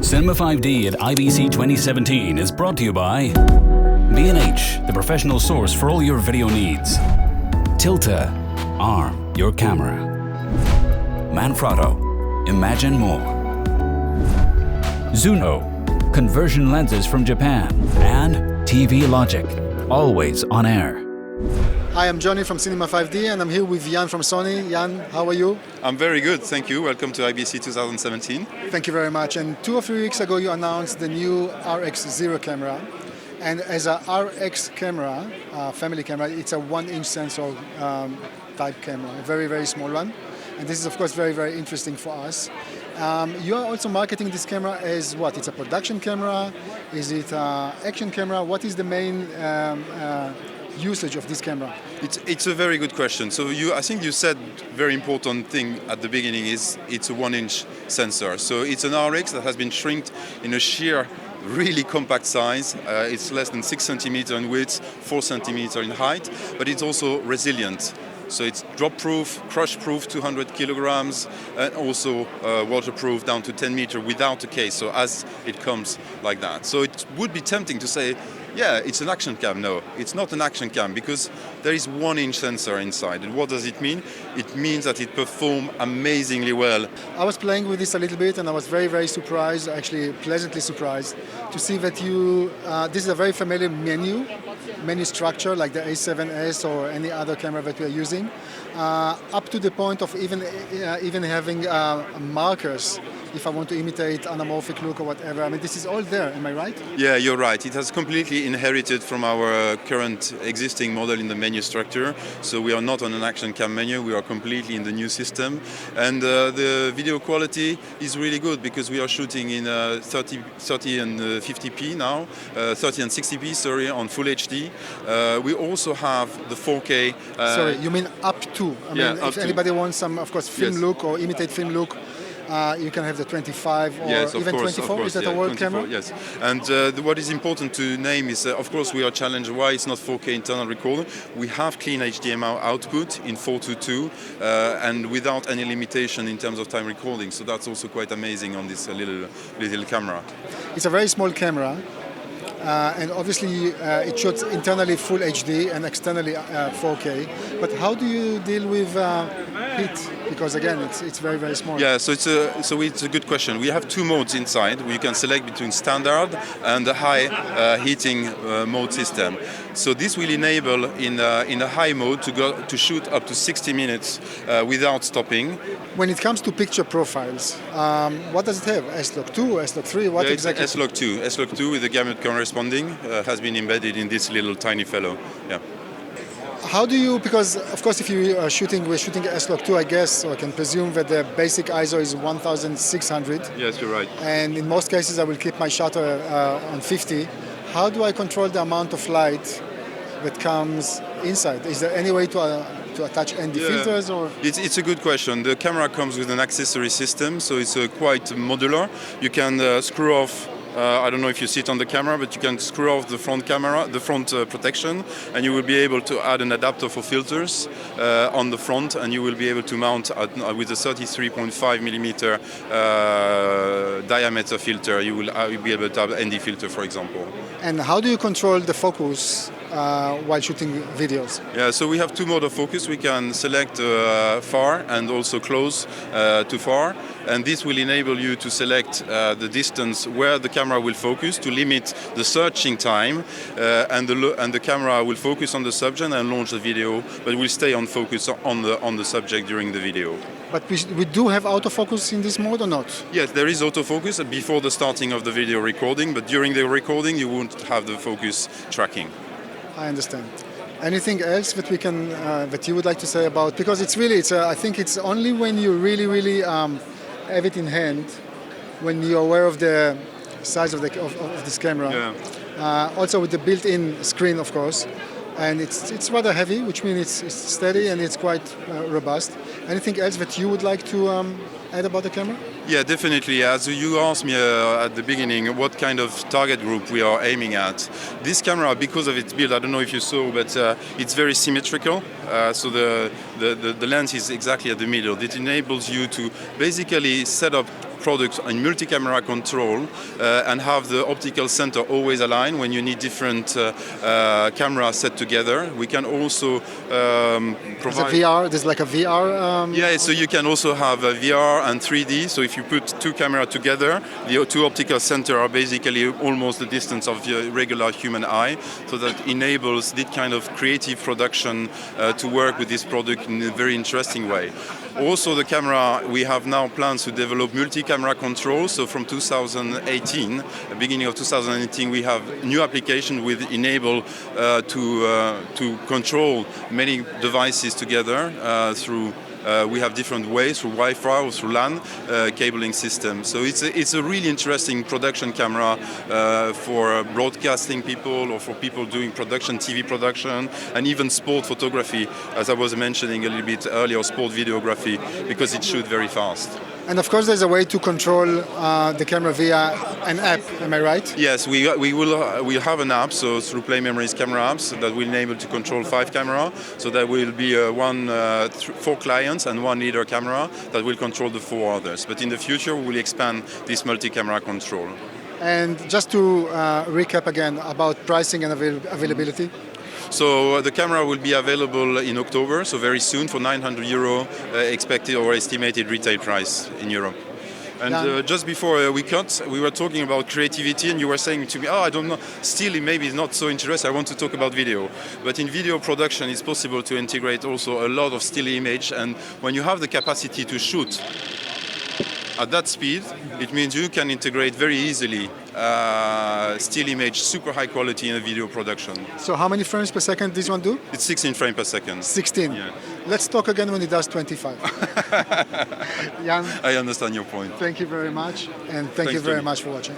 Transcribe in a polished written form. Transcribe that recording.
Cinema 5D at IBC 2017 is brought to you by B&H, the professional source for all your video needs. Tilta, arm your camera. Manfrotto, imagine more. Zuno, conversion lenses from Japan. And TV Logic, always on air. Hi, I'm Johnny from Cinema 5D and I'm here with Jan from Sony. Jan, how are you? I'm very good, thank you. Welcome to IBC 2017. Thank you very much. And 2 or 3 weeks ago you announced the new RX0 camera. And as a RX camera, family camera, it's a 1-inch sensor type camera, a very, very small one. And this is of course very, very interesting for us. You are also marketing this camera as what? It's a production camera? Is it an action camera? What is the main usage of this camera? It's a very good question. So I think you said very important thing at the beginning is it's a 1-inch sensor. So it's an RX that has been shrinked in a sheer, really compact size. It's less than 6 centimeters in width, 4 centimeters in height, but it's also resilient. So it's drop-proof, crush-proof, 200 kilograms, and also waterproof down to 10 meters without a case, so as it comes like that. So it would be tempting to say, yeah, it's an action cam. No, it's not an action cam because there is 1-inch sensor inside. And what does it mean? It means that it performs amazingly well. I was playing with this a little bit and I was very, very surprised, actually pleasantly surprised, to see that this is a very familiar menu structure like the A7S or any other camera that we are using, up to the point of even having markers if I want to imitate anamorphic look or whatever. I mean, this is all there, am I right? Yeah, you're right. It has completely inherited from our current existing model in the menu structure. So we are not on an action cam menu, we are completely in the new system. And the video quality is really good because we are shooting in 30 and 50p now, 30 and 60p, sorry, on full HD. We also have the 4K. Sorry, you mean up to? I mean, if anybody wants some, of course, film look or imitate film look, you can have the 25 or even 24. Is that a world camera? Yes. And what is important to name is, of course, we are challenged why it's not 4K internal recording. We have clean HDMI output in 4:2 and without any limitation in terms of time recording. So that's also quite amazing on this little camera. It's a very small camera. And obviously it shoots internally full HD and externally 4K. But how do you deal with heat? Because again, it's very, very small. Yeah, so it's a good question. We have 2 modes inside. We can select between standard and the high heating mode system. So this will enable in a high mode to shoot up to 60 minutes without stopping. When it comes to picture profiles, what does it have? S-Log 2, S-Log 3, what exactly? S-Log 2. S-Log 2 with the gamut corresponding has been embedded in this little tiny fellow. Yeah. How do you, because of course if we're shooting S-Log 2, I guess, so I can presume that the basic ISO is 1600. Yes, you're right. And in most cases I will keep my shutter on 50. How do I control the amount of light that comes inside? Is there any way to attach ND filters? Or? It's a good question. The camera comes with an accessory system, so it's quite modular. You can screw off. I don't know if you see it on the camera, but you can screw off the front camera, the front protection, and you will be able to add an adapter for filters on the front, and you will be able to mount with a 33.5 millimeter diameter filter. You will be able to have an ND filter, for example. And how do you control the focus while shooting videos? Yeah, so we have 2 modes of focus. We can select far and also close to far, and this will enable you to select the distance where the camera will focus to limit the searching time, and the camera will focus on the subject and launch the video, but will stay on focus on the subject during the video. But we do have autofocus in this mode or not? Yes, there is autofocus before the starting of the video recording, but during the recording you won't have the focus tracking. I understand. Anything else that we can that you would like to say about? Because I think it's only when you really have it in hand, when you're aware of the size of this camera. Yeah. Also with the built-in screen, of course, and it's rather heavy, which means it's steady and it's quite robust. Anything else that you would like to add about the camera? Yeah, definitely. As you asked me at the beginning, what kind of target group we are aiming at. This camera, because of its build, I don't know if you saw, but it's very symmetrical. So the lens is exactly at the middle. It enables you to basically set up product in multi-camera control and have the optical center always aligned when you need different cameras set together. We can also provide... There's like a VR... Yeah, so you can also have a VR and 3D. So if you put two cameras together, the two optical centers are basically almost the distance of the regular human eye. So that enables this kind of creative production to work with this product in a very interesting way. Also, the camera, we have now plans to develop multi-camera control. So from 2018, beginning of 2018, we have new application with enable to control many devices together through. We have different ways through Wi-Fi or through LAN cabling system. So it's a really interesting production camera for broadcasting people or for people doing production, TV production, and even sport photography, as I was mentioning a little bit earlier, sport videography, because it shoots very fast. And of course, there's a way to control the camera via an app. Am I right? Yes, we'll have an app. So through Play Memories camera apps that will enable to control 5 cameras. So there will be 4 clients and 1 leader camera that will control the 4 others. But in the future, we will expand this multi-camera control. And just to recap again about pricing and availability. So the camera will be available in October, so very soon, for €900 expected or estimated retail price in Europe. And just before we cut, we were talking about creativity, and you were saying to me, I don't know, still maybe it's not so interesting, I want to talk about video. But in video production, it's possible to integrate also a lot of still image, and when you have the capacity to shoot at that speed, it means you can integrate very easily still image, super high quality in a video production. So how many frames per second this one do? It's 16 frames per second. 16? Yeah. Let's talk again when it does 25. Jan, I understand your point. thank you very much, and thank you very much for watching.